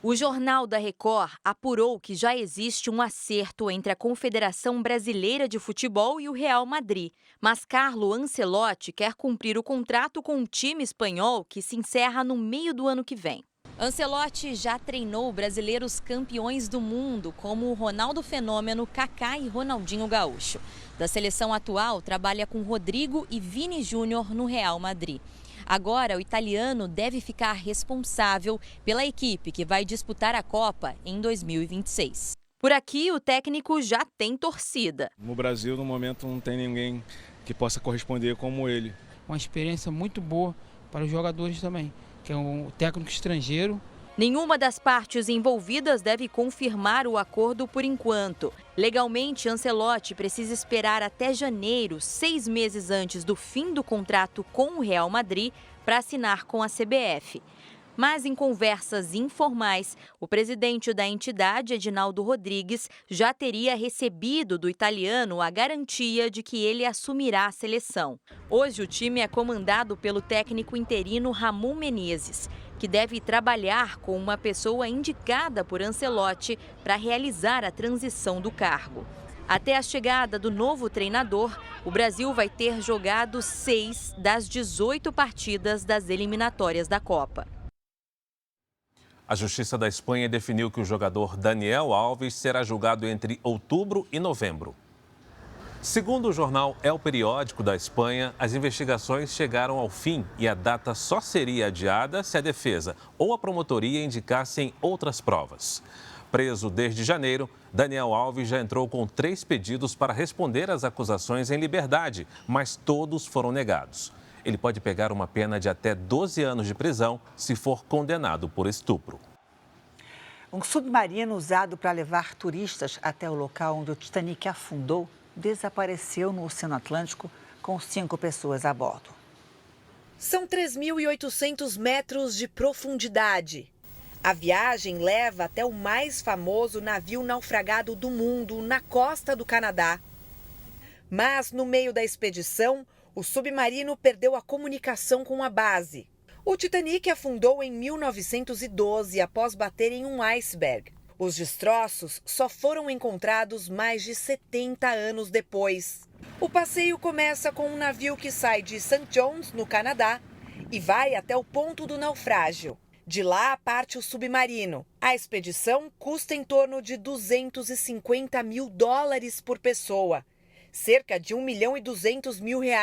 O Jornal da Record apurou que já existe um acerto entre a Confederação Brasileira de Futebol e o Real Madrid. Mas Carlo Ancelotti quer cumprir o contrato com o time espanhol, que se encerra no meio do ano que vem. Ancelotti já treinou brasileiros campeões do mundo, como o Ronaldo Fenômeno, Kaká e Ronaldinho Gaúcho. Da seleção atual, trabalha com Rodrigo e Vini Júnior no Real Madrid. Agora, o italiano deve ficar responsável pela equipe que vai disputar a Copa em 2026. Por aqui, o técnico já tem torcida. No Brasil, no momento, não tem ninguém que possa corresponder como ele. Uma experiência muito boa para os jogadores também, que é um técnico estrangeiro. Nenhuma das partes envolvidas deve confirmar o acordo por enquanto. Legalmente, Ancelotti precisa esperar até janeiro, 6 meses antes do fim do contrato com o Real Madrid, para assinar com a CBF. Mas em conversas informais, o presidente da entidade, Edinaldo Rodrigues, já teria recebido do italiano a garantia de que ele assumirá a seleção. Hoje o time é comandado pelo técnico interino Ramon Menezes, que deve trabalhar com uma pessoa indicada por Ancelotti para realizar a transição do cargo. Até a chegada do novo treinador, o Brasil vai ter jogado 6 das 18 partidas das eliminatórias da Copa. A Justiça da Espanha definiu que o jogador Daniel Alves será julgado entre outubro e novembro. Segundo o jornal El Periódico da Espanha, as investigações chegaram ao fim e a data só seria adiada se a defesa ou a promotoria indicassem outras provas. Preso desde janeiro, Daniel Alves já entrou com 3 pedidos para responder às acusações em liberdade, mas todos foram negados. Ele pode pegar uma pena de até 12 anos de prisão se for condenado por estupro. Um submarino usado para levar turistas até o local onde o Titanic afundou desapareceu no Oceano Atlântico com 5 pessoas a bordo. São 3.800 metros de profundidade. A viagem leva até o mais famoso navio naufragado do mundo, na costa do Canadá. Mas, no meio da expedição, o submarino perdeu a comunicação com a base. O Titanic afundou em 1912 após bater em um iceberg. Os destroços só foram encontrados mais de 70 anos depois. O passeio começa com um navio que sai de St. John's, no Canadá, e vai até o ponto do naufrágio. De lá parte o submarino. A expedição custa em torno de $250 mil por pessoa, cerca de R$1,2 milhão.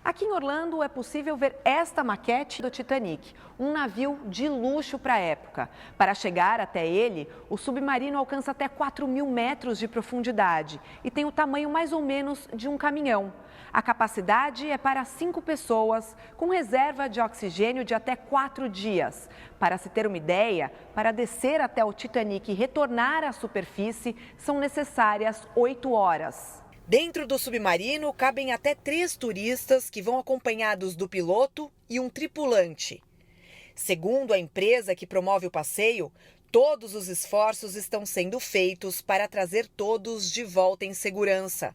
Aqui em Orlando é possível ver esta maquete do Titanic, um navio de luxo para a época. Para chegar até ele, o submarino alcança até 4.000 metros de profundidade e tem o tamanho mais ou menos de um caminhão. A capacidade é para 5 pessoas, com reserva de oxigênio de até 4 dias. Para se ter uma ideia, para descer até o Titanic e retornar à superfície, são necessárias 8 horas. Dentro do submarino cabem até 3 turistas que vão acompanhados do piloto e um tripulante. Segundo a empresa que promove o passeio, todos os esforços estão sendo feitos para trazer todos de volta em segurança.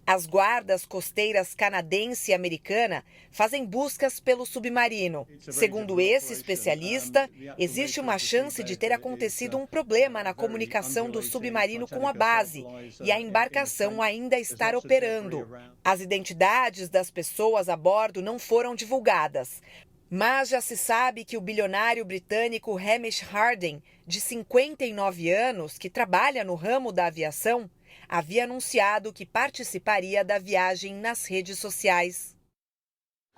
As guardas costeiras canadense e americana fazem buscas pelo submarino. Segundo esse especialista, existe uma chance de ter acontecido um problema na comunicação do submarino com a base e a embarcação ainda estar operando. As identidades das pessoas a bordo não foram divulgadas, mas já se sabe que o bilionário britânico Hamish Harding, de 59 anos, que trabalha no ramo da aviação, havia anunciado que participaria da viagem nas redes sociais.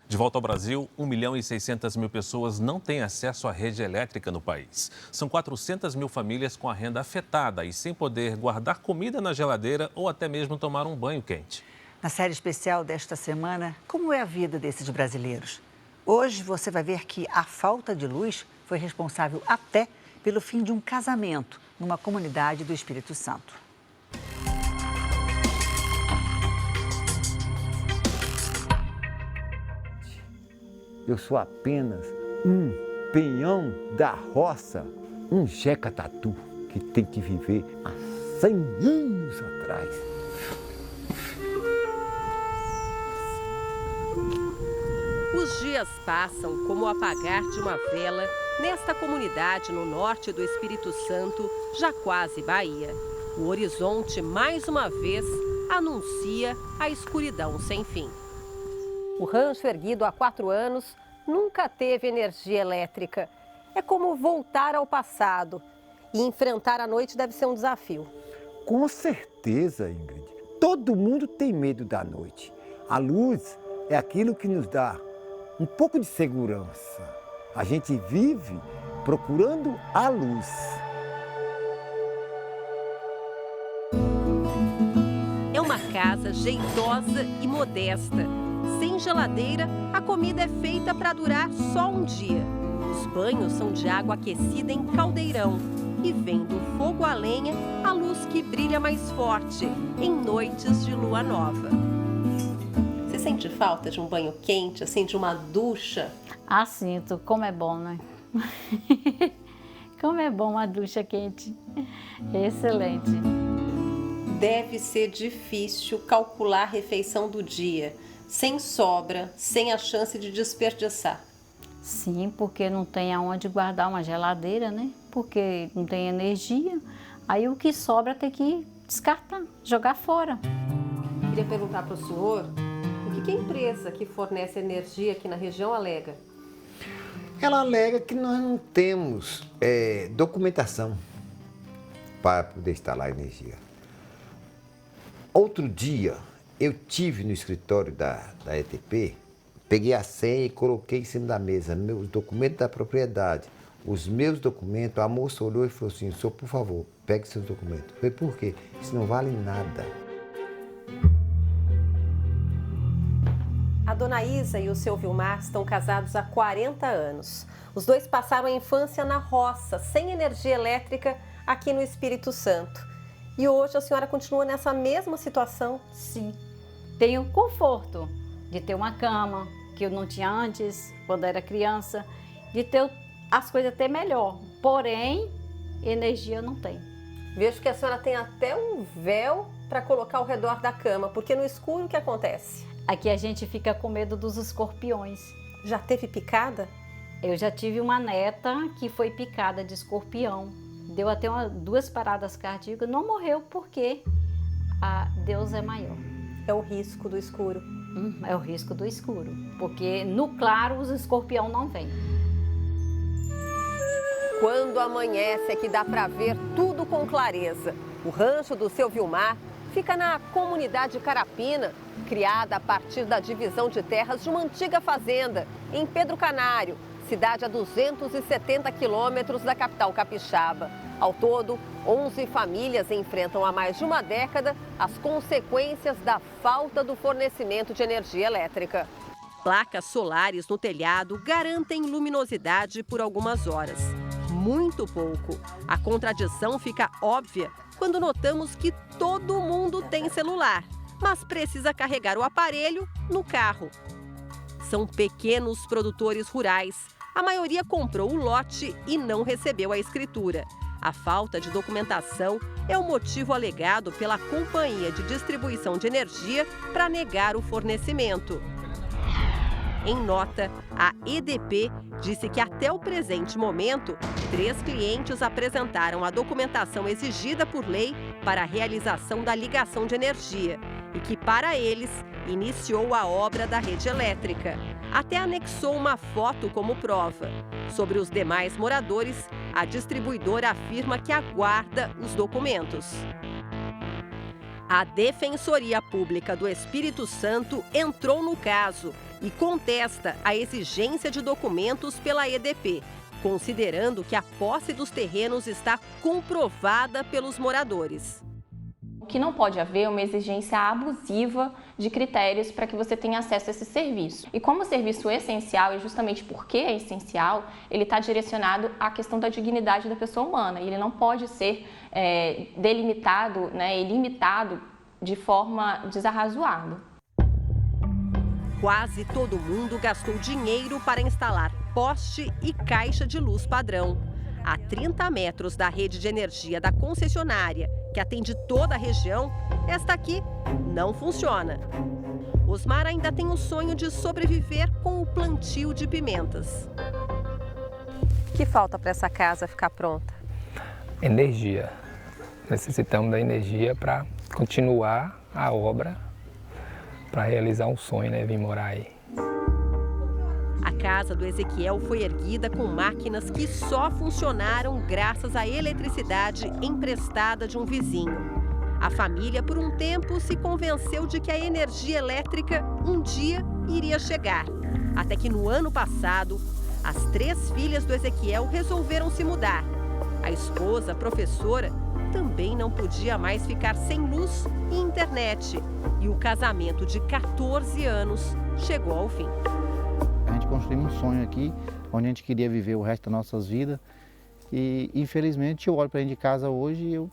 De volta ao Brasil, 1.600.000 pessoas não têm acesso à rede elétrica no país. São 400.000 famílias com a renda afetada e sem poder guardar comida na geladeira ou até mesmo tomar um banho quente. Na série especial desta semana, como é a vida desses brasileiros? Hoje você vai ver que a falta de luz foi responsável até pelo fim de um casamento numa comunidade do Espírito Santo. Eu sou apenas um peão da roça, um Jeca Tatu que tem que viver há 100 anos atrás. Os dias passam como o apagar de uma vela nesta comunidade no norte do Espírito Santo, Jaquase, Bahia. O horizonte, mais uma vez, anuncia a escuridão sem fim. O rancho, erguido há 4 anos, nunca teve energia elétrica. É como voltar ao passado. E enfrentar a noite deve ser um desafio. Com certeza, Ingrid. Todo mundo tem medo da noite. A luz é aquilo que nos dá um pouco de segurança. A gente vive procurando a luz. É uma casa jeitosa e modesta. Sem geladeira, a comida é feita para durar só um dia. Os banhos são de água aquecida em caldeirão. E vem do fogo a lenha a luz que brilha mais forte em noites de lua nova. Você sente falta de um banho quente, assim, de uma ducha? Ah, sinto. Como é bom, né? Como é bom uma ducha quente. Excelente. Deve ser difícil calcular a refeição do dia, sem sobra, sem a chance de desperdiçar. Sim, porque não tem aonde guardar uma geladeira, né? Porque não tem energia. Aí o que sobra tem que descartar, jogar fora. Queria perguntar para o senhor, o que a empresa que fornece energia aqui na região alega? Ela alega que nós não temos documentação para poder instalar energia. Outro dia, eu tive no escritório da EDP, peguei a senha e coloquei em cima da mesa meus documentos da propriedade, os meus documentos. A moça olhou e falou assim: senhor, por favor, pegue seus documentos. Eu falei: por quê? Isso não vale nada. A dona Isa e o seu Vilmar estão casados há 40 anos. Os dois passaram a infância na roça, sem energia elétrica, aqui no Espírito Santo. E hoje a senhora continua nessa mesma situação? Sim. Tenho conforto de ter uma cama, que eu não tinha antes, quando era criança, de ter as coisas até melhor. Porém, energia não tem. Vejo que a senhora tem até um véu para colocar ao redor da cama, porque no escuro o que acontece? Aqui a gente fica com medo dos escorpiões. Já teve picada? Eu já tive uma neta que foi picada de escorpião. Deu até 2 paradas cardíacas. Não morreu porque Deus é maior. É o risco do escuro. É o risco do escuro. Porque no claro os escorpião não vêm. Quando amanhece é que dá para ver tudo com clareza. O rancho do seu Vilmar fica na comunidade Carapina, criada a partir da divisão de terras de uma antiga fazenda, em Pedro Canário, cidade a 270 quilômetros da capital capixaba. Ao todo, 11 famílias enfrentam há mais de uma década as consequências da falta do fornecimento de energia elétrica. Placas solares no telhado garantem luminosidade por algumas horas. Muito pouco. A contradição fica óbvia quando notamos que todo mundo tem celular, mas precisa carregar o aparelho no carro. São pequenos produtores rurais. A maioria comprou o lote e não recebeu a escritura. A falta de documentação é o motivo alegado pela Companhia de Distribuição de Energia para negar o fornecimento. Em nota, a EDP disse que até o presente momento, 3 clientes apresentaram a documentação exigida por lei para a realização da ligação de energia e que, para eles, iniciou a obra da rede elétrica. Até anexou uma foto como prova. Sobre os demais moradores, a distribuidora afirma que aguarda os documentos. A Defensoria Pública do Espírito Santo entrou no caso e contesta a exigência de documentos pela EDP, considerando que a posse dos terrenos está comprovada pelos moradores. O que não pode haver é uma exigência abusiva de critérios para que você tenha acesso a esse serviço. E como o serviço é essencial, e justamente porque é essencial, ele está direcionado à questão da dignidade da pessoa humana. E ele não pode ser delimitado, e limitado de forma desarrazoada. Quase todo mundo gastou dinheiro para instalar poste e caixa de luz padrão. A 30 metros da rede de energia da concessionária, que atende toda a região, esta aqui não funciona. Osmar ainda tem o sonho de sobreviver com o plantio de pimentas. O que falta para essa casa ficar pronta? Energia. Necessitamos da energia para continuar a obra, para realizar um sonho, né? Vir morar aí. A casa do Ezequiel foi erguida com máquinas que só funcionaram graças à eletricidade emprestada de um vizinho. A família, por um tempo, se convenceu de que a energia elétrica um dia iria chegar. Até que no ano passado, as 3 filhas do Ezequiel resolveram se mudar. A esposa, professora, também não podia mais ficar sem luz e internet. E o casamento de 14 anos chegou ao fim. A gente construiu um sonho aqui, onde a gente queria viver o resto das nossas vidas. E, infelizmente, eu olho para dentro de casa hoje e eu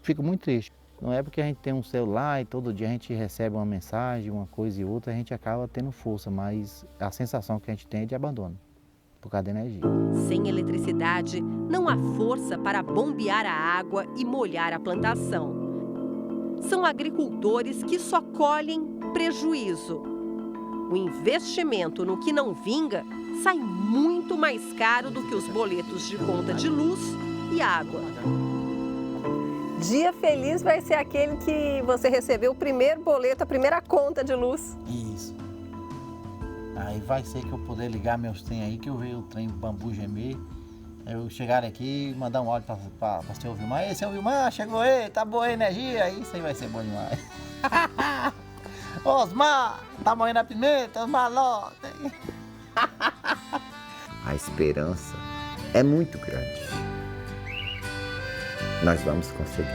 fico muito triste. Não é porque a gente tem um celular e todo dia a gente recebe uma mensagem, uma coisa e outra, a gente acaba tendo força, mas a sensação que a gente tem é de abandono, por causa da energia. Sem eletricidade, não há força para bombear a água e molhar a plantação. São agricultores que só colhem prejuízo. O investimento no que não vinga sai muito mais caro do que os boletos de conta de luz e água. Dia feliz vai ser aquele que você recebeu o primeiro boleto, a primeira conta de luz. Isso. Aí vai ser que eu poder ligar meus trem aí, que eu vejo o trem Bambu gemer. Eu chegar aqui e mandar um áudio para o seu Vilmar. Ei, seu Vilmar, chegou aí, tá boa a energia? Isso aí vai ser bom demais. Osmar, tá morrendo a pimenta, Osmar Ló. A esperança é muito grande. Nós vamos conseguir.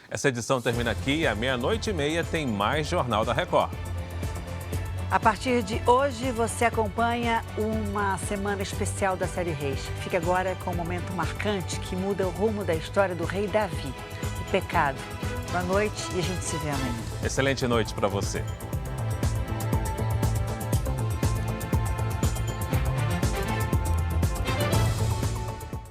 Essa edição termina aqui. À 00:30 tem mais Jornal da Record. A partir de hoje, você acompanha uma semana especial da série Reis. Fique agora com um momento marcante que muda o rumo da história do rei Davi, o pecado. Boa noite e a gente se vê amanhã. Excelente noite para você.